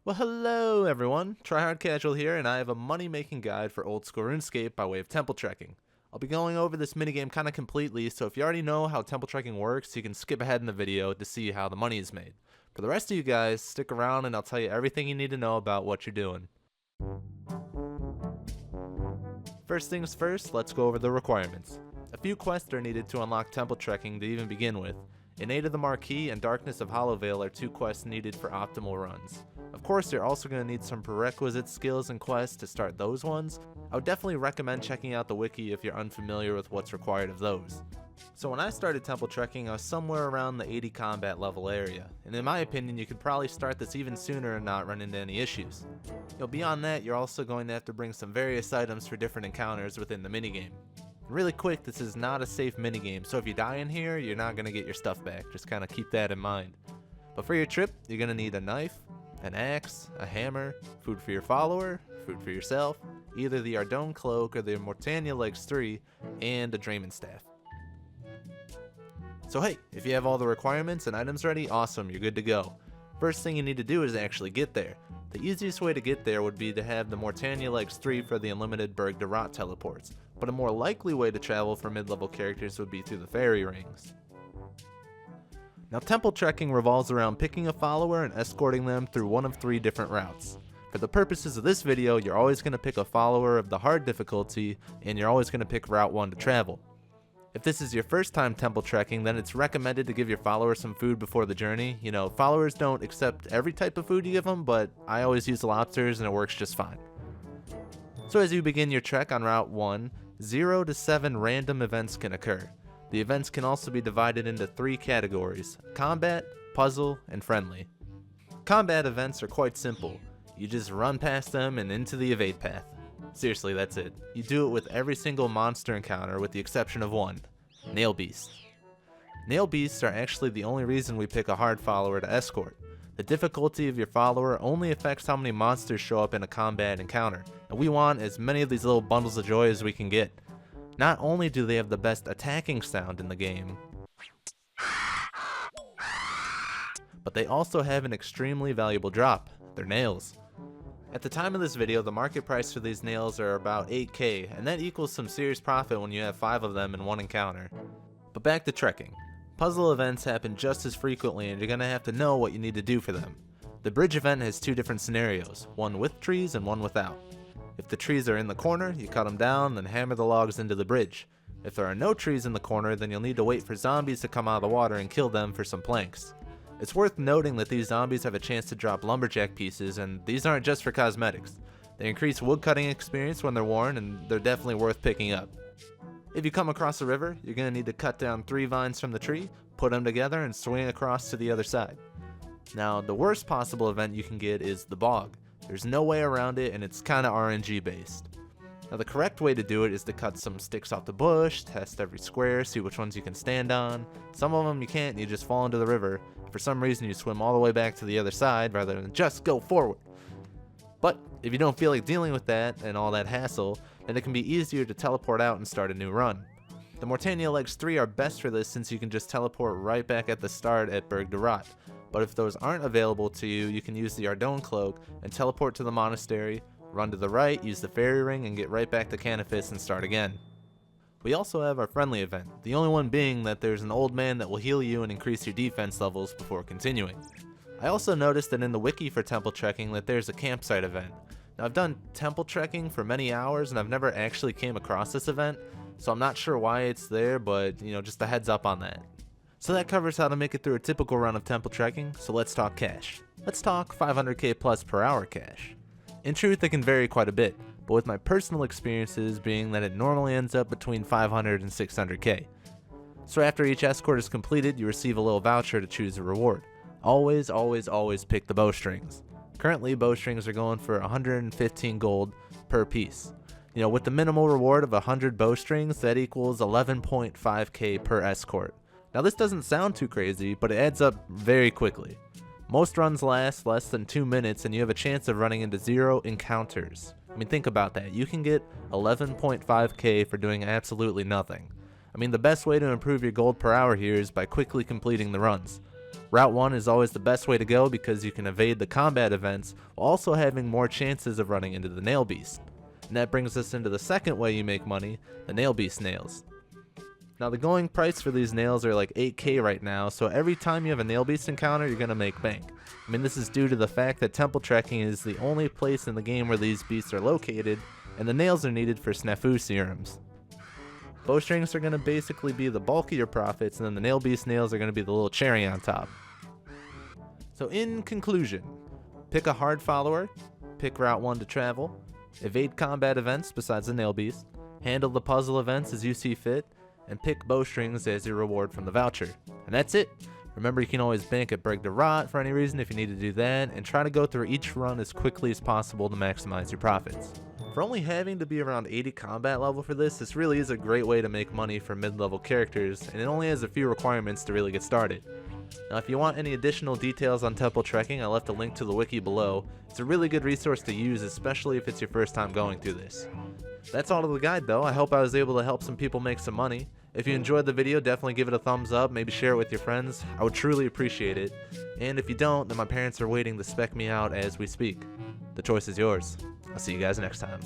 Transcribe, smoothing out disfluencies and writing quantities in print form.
Well, hello everyone, Tryhard Casual here, and I have a money-making guide for old school RuneScape by way of temple trekking. I'll be going over this minigame kind of completely, so if you already know how temple trekking works, you can skip ahead in the video to see how the money is made. For the rest of you guys, stick around and I'll tell you everything you need to know about what you're doing. First things first, let's go over the requirements. A few quests are needed to unlock temple trekking to even begin with. Innate of the Marquee and Darkness of Hollowvale are two quests needed for optimal runs. Of course, you're also going to need some prerequisite skills and quests to start those ones. I would definitely recommend checking out the wiki if you're unfamiliar with what's required of those. So when I started temple trekking, I was somewhere around the 80 combat level area, and in my opinion you could probably start this even sooner and not run into any issues. Beyond that, you're also going to have to bring some various items for different encounters within the minigame. Really quick, this is not a safe minigame, so if you die in here, you're not going to get your stuff back, just kind of keep that in mind. But for your trip, you're going to need a knife, an axe, a hammer, food for your follower, food for yourself, either the Ardougne cloak or the Mortania Legs 3, and a Drayman staff. So hey, if you have all the requirements and items ready, awesome, you're good to go. First thing you need to do is actually get there. The easiest way to get there would be to have the Mortania Legs 3 for the unlimited Berg de Rot teleports, but a more likely way to travel for mid-level characters would be through the fairy rings. Now temple trekking revolves around picking a follower and escorting them through one of three different routes. For the purposes of this video, you're always going to pick a follower of the hard difficulty, and you're always going to pick Route 1 to travel. If this is your first time temple trekking, then it's recommended to give your followers some food before the journey. Followers don't accept every type of food you give them, but I always use lobsters and it works just fine. So as you begin your trek on Route 1, 0 to 7 random events can occur. The events can also be divided into three categories: combat, puzzle, and friendly. Combat events are quite simple. You just run past them and into the evade path. Seriously, that's it. You do it with every single monster encounter with the exception of one: Nail Beasts. Nail Beasts are actually the only reason we pick a hard follower to escort. The difficulty of your follower only affects how many monsters show up in a combat encounter, and we want as many of these little bundles of joy as we can get. Not only do they have the best attacking sound in the game, but they also have an extremely valuable drop: their nails. At the time of this video, the market price for these nails are about 8k, and that equals some serious profit when you have 5 of them in one encounter. But back to trekking. Puzzle events happen just as frequently, and you're going to have to know what you need to do for them. The bridge event has two different scenarios, one with trees and one without. If the trees are in the corner, you cut them down, then hammer the logs into the bridge. If there are no trees in the corner, then you'll need to wait for zombies to come out of the water and kill them for some planks. It's worth noting that these zombies have a chance to drop lumberjack pieces, and these aren't just for cosmetics. They increase woodcutting experience when they're worn, and they're definitely worth picking up. If you come across a river, you're going to need to cut down 3 vines from the tree, put them together, and swing across to the other side. Now, the worst possible event you can get is the bog. There's no way around it, and it's kinda RNG based. Now, the correct way to do it is to cut some sticks off the bush, test every square, see which ones you can stand on. Some of them you can't, and you just fall into the river. For some reason, you swim all the way back to the other side rather than just go forward. But if you don't feel like dealing with that and all that hassle, then it can be easier to teleport out and start a new run. The Mortania Legs 3 are best for this since you can just teleport right back at the start at Berg de Rot. But if those aren't available to you, you can use the Ardougne cloak and teleport to the monastery, run to the right, use the fairy ring, and get right back to Canifis and start again. We also have our friendly event, the only one being that there's an old man that will heal you and increase your defense levels before continuing. I also noticed that in the wiki for temple trekking that there's a campsite event. Now, I've done temple trekking for many hours and I've never actually came across this event, so I'm not sure why it's there, but just a heads up on that. So that covers how to make it through a typical run of temple trekking, so let's talk cash. Let's talk 500k plus per hour cash. In truth, it can vary quite a bit, but with my personal experiences being that it normally ends up between 500 and 600k. So after each escort is completed, you receive a little voucher to choose a reward. Always, always, always pick the bowstrings. Currently, bowstrings are going for 115 gold per piece. With the minimal reward of 100 bowstrings, that equals 11.5k per escort. Now this doesn't sound too crazy, but it adds up very quickly. Most runs last less than 2 minutes and you have a chance of running into 0 encounters. Think about that. You can get 11.5k for doing absolutely nothing. The best way to improve your gold per hour here is by quickly completing the runs. Route 1 is always the best way to go because you can evade the combat events while also having more chances of running into the nail beast. And that brings us into the second way you make money, the nail beast nails. Now the going price for these nails are like 8k right now, so every time you have a nail beast encounter you're gonna make bank. I mean, this is due to the fact that temple trekking is the only place in the game where these beasts are located, and the nails are needed for snafu serums. Bowstrings are going to basically be the bulk of your profits, and then the nail beast nails are going to be the little cherry on top. So in conclusion, pick a hard follower, pick Route 1 to travel, evade combat events besides the nail beast, handle the puzzle events as you see fit, and pick bowstrings as your reward from the voucher. And that's it. Remember, you can always bank at Break the Rot for any reason if you need to do that, and try to go through each run as quickly as possible to maximize your profits. For only having to be around 80 combat level for this really is a great way to make money for mid-level characters, and it only has a few requirements to really get started. Now if you want any additional details on temple trekking, I left a link to the wiki below. It's a really good resource to use, especially if it's your first time going through this. That's all to the guide though. I hope I was able to help some people make some money. If you enjoyed the video, definitely give it a thumbs up, maybe share it with your friends. I would truly appreciate it. And if you don't, then my parents are waiting to spec me out as we speak. The choice is yours. I'll see you guys next time.